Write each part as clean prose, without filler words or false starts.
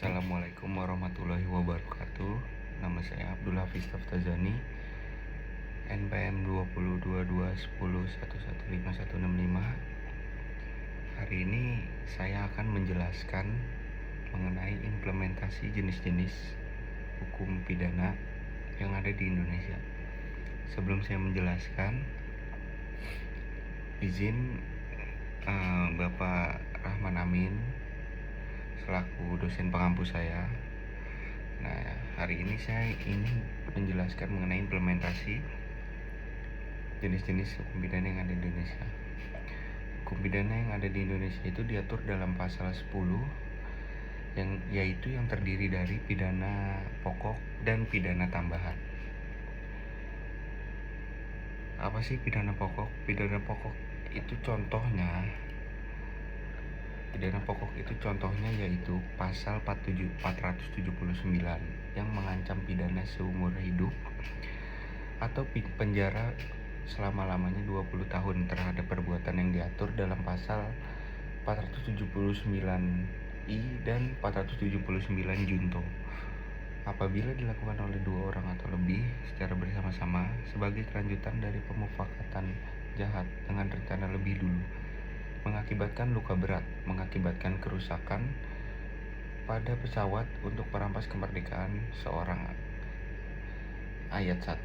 Assalamualaikum warahmatullahi wabarakatuh. Nama saya Abdul Hafiz Taftazani, NPM 202210115165. Hari ini saya akan menjelaskan mengenai implementasi jenis-jenis hukum pidana yang ada di Indonesia. Sebelum saya menjelaskan, izin Bapak Rahman Amin selaku dosen pengampu saya. Nah, hari ini saya ingin menjelaskan mengenai implementasi jenis-jenis hukum pidana yang ada di Indonesia. Hukum pidana yang ada di Indonesia itu diatur dalam pasal 10 yaitu yang terdiri dari pidana pokok dan pidana tambahan. Apa sih pidana pokok? Pidana pokok itu contohnya yaitu pasal 479 yang mengancam pidana seumur hidup atau penjara selama-lamanya 20 tahun terhadap perbuatan yang diatur dalam pasal 479I dan 479 Junto apabila dilakukan oleh 2 orang atau lebih secara bersama-sama sebagai kelanjutan dari pemufakatan jahat dengan rencana lebih dulu, mengakibatkan luka berat, mengakibatkan kerusakan pada pesawat untuk merampas kemerdekaan seorang, ayat 1,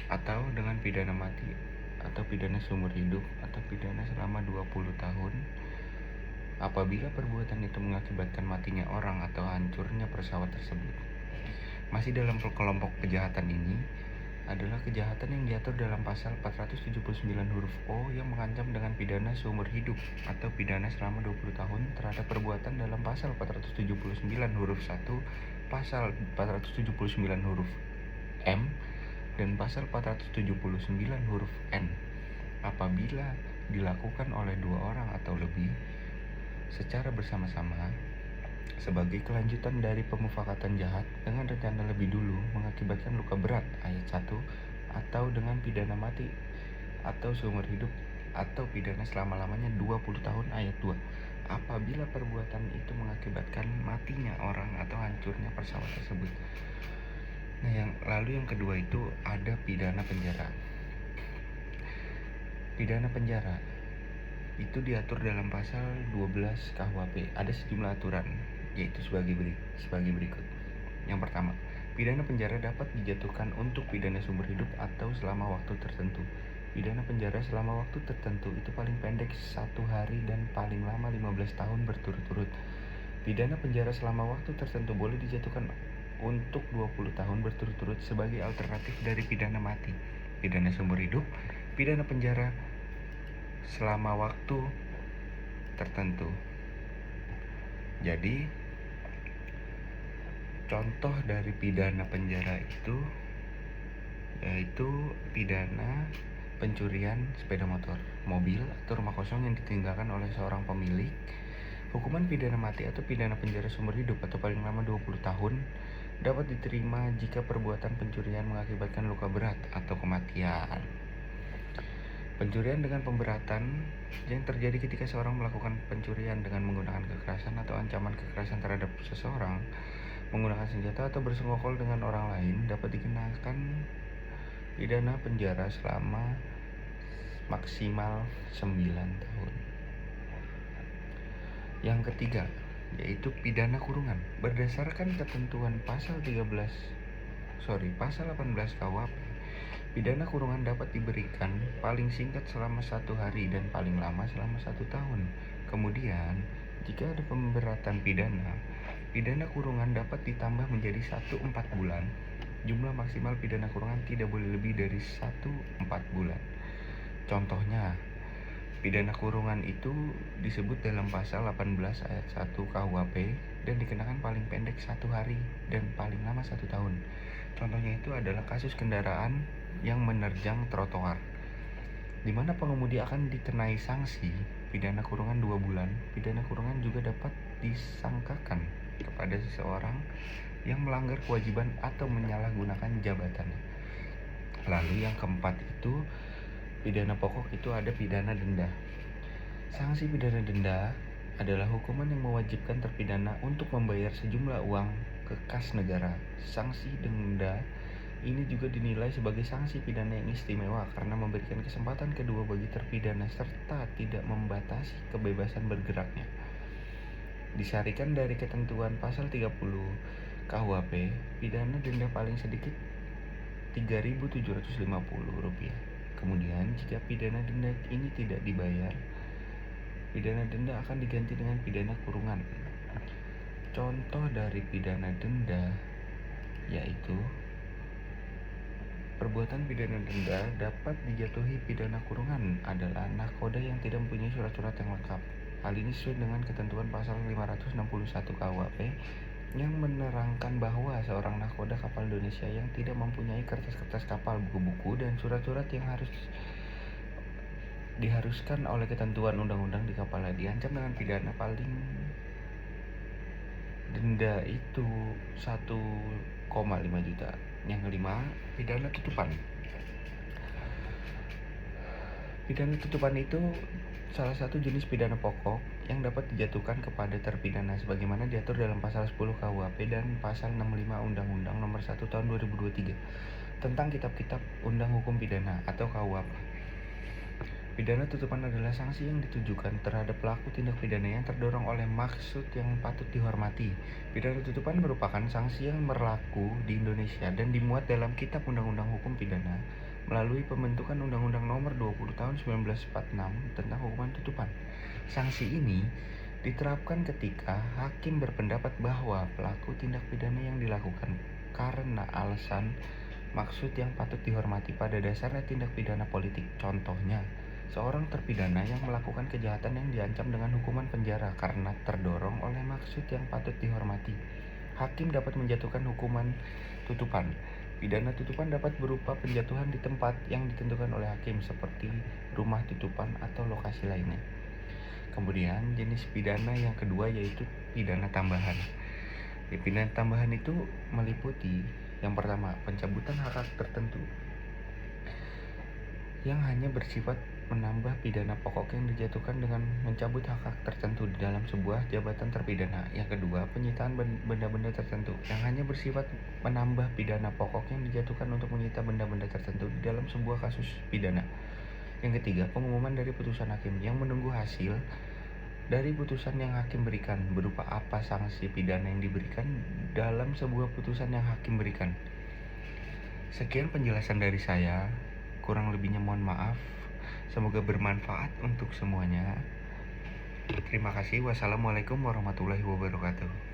atau dengan pidana mati atau pidana seumur hidup atau pidana selama 20 tahun apabila perbuatan itu mengakibatkan matinya orang atau hancurnya pesawat tersebut. Masih dalam kelompok kejahatan ini adalah kejahatan yang diatur dalam pasal 479 huruf O yang mengancam dengan pidana seumur hidup atau pidana selama 20 tahun terhadap perbuatan dalam pasal 479 huruf 1, pasal 479 huruf M, dan pasal 479 huruf N apabila dilakukan oleh 2 orang atau lebih secara bersama-sama sebagai kelanjutan dari pemufakatan jahat dengan rencana lebih dulu mengakibatkan luka berat, ayat 1, atau dengan pidana mati atau seumur hidup atau pidana selama-lamanya 20 tahun, ayat 2, apabila perbuatan itu mengakibatkan matinya orang atau hancurnya pesawat tersebut. Nah, yang kedua itu ada pidana penjara. Pidana penjara itu diatur dalam pasal 12 KUHP. Ada sejumlah aturan, yaitu sebagai berikut. Yang pertama, pidana penjara dapat dijatuhkan untuk pidana seumur hidup atau selama waktu tertentu. Pidana penjara selama waktu tertentu itu paling pendek 1 hari dan paling lama 15 tahun berturut-turut. Pidana penjara selama waktu tertentu boleh dijatuhkan untuk 20 tahun berturut-turut sebagai alternatif dari pidana mati. Pidana seumur hidup, pidana penjara selama waktu tertentu. Jadi, contoh dari pidana penjara itu yaitu pidana pencurian sepeda motor, mobil, atau rumah kosong yang ditinggalkan oleh seorang pemilik. Hukuman pidana mati atau pidana penjara seumur hidup atau paling lama 20 tahun dapat diterima jika perbuatan pencurian mengakibatkan luka berat atau kematian. Pencurian dengan pemberatan yang terjadi ketika seorang melakukan pencurian dengan menggunakan kekerasan atau ancaman kekerasan terhadap seseorang, menggunakan senjata atau bersekongkol dengan orang lain dapat dikenakan pidana penjara selama maksimal 9 tahun. Yang ketiga, yaitu pidana kurungan. Berdasarkan ketentuan pasal 18 KUHP, pidana kurungan dapat diberikan paling singkat selama 1 hari dan paling lama selama 1 tahun. Kemudian, jika ada pemberatan pidana kurungan dapat ditambah menjadi 1/4 bulan. Jumlah maksimal pidana kurungan tidak boleh lebih dari 1/4 bulan. Contohnya, pidana kurungan itu disebut dalam pasal 18 ayat 1 KUHP dan dikenakan paling pendek 1 hari dan paling lama 1 tahun. Contohnya itu adalah kasus kendaraan yang menerjang trotoar, di mana pengemudi akan dikenai sanksi pidana kurungan 2 bulan. Pidana kurungan juga dapat disangkakan kepada seseorang yang melanggar kewajiban atau menyalahgunakan jabatannya. Lalu yang keempat itu pidana pokok itu ada pidana denda. Sanksi pidana denda adalah hukuman yang mewajibkan terpidana untuk membayar sejumlah uang ke kas negara. Sanksi denda ini juga dinilai sebagai sanksi pidana yang istimewa karena memberikan kesempatan kedua bagi terpidana serta tidak membatasi kebebasan bergeraknya. Disarikan dari ketentuan pasal 30 KUHP, pidana denda paling sedikit Rp3.750. Kemudian, jika pidana denda ini tidak dibayar, pidana denda akan diganti dengan pidana kurungan. Contoh dari pidana denda yaitu perbuatan pidana denda dapat dijatuhi pidana kurungan adalah nahkoda yang tidak mempunyai surat-surat yang lengkap. Hal ini sesuai dengan ketentuan pasal 561 KUHP yang menerangkan bahwa seorang nahkoda kapal Indonesia yang tidak mempunyai kertas-kertas kapal, buku-buku, dan surat-surat yang diharuskan oleh ketentuan undang-undang di kapalnya diancam dengan pidana paling denda itu 1,5 juta. Yang kelima, pidana tutupan. Pidana tutupan itu salah satu jenis pidana pokok yang dapat dijatuhkan kepada terpidana sebagaimana diatur dalam pasal 10 KUHP dan pasal 65 Undang-Undang Nomor 1 Tahun 2023 tentang Kitab-Kitab Undang Hukum Pidana atau KUHP. Pidana tutupan adalah sanksi yang ditujukan terhadap pelaku tindak pidana yang terdorong oleh maksud yang patut dihormati. Pidana tutupan merupakan sanksi yang berlaku di Indonesia dan dimuat dalam Kitab Undang-Undang Hukum Pidana melalui pembentukan Undang-Undang Nomor 20 Tahun 1946 tentang hukuman tutupan. Sanksi ini diterapkan ketika hakim berpendapat bahwa pelaku tindak pidana yang dilakukan karena alasan maksud yang patut dihormati pada dasarnya tindak pidana politik. Contohnya, seorang terpidana yang melakukan kejahatan yang diancam dengan hukuman penjara karena terdorong oleh maksud yang patut dihormati. Hakim dapat menjatuhkan hukuman tutupan. Pidana tutupan dapat berupa penjatuhan di tempat yang ditentukan oleh hakim seperti rumah tutupan atau lokasi lainnya. Kemudian jenis pidana yang kedua yaitu pidana tambahan. Pidana tambahan itu meliputi yang pertama, pencabutan hak-hak tertentu yang hanya bersifat menambah pidana pokok yang dijatuhkan dengan mencabut hak-hak tertentu di dalam sebuah jabatan terpidana. Yang kedua, penyitaan benda-benda tertentu yang hanya bersifat menambah pidana pokok yang dijatuhkan untuk menyita benda-benda tertentu di dalam sebuah kasus pidana. Yang ketiga, pengumuman dari putusan hakim yang menunggu hasil dari putusan yang hakim berikan berupa apa sanksi pidana yang diberikan dalam sebuah putusan yang hakim berikan. Sekian penjelasan dari saya, kurang lebihnya mohon maaf. Semoga bermanfaat untuk semuanya. Terima kasih. Wassalamualaikum warahmatullahi wabarakatuh.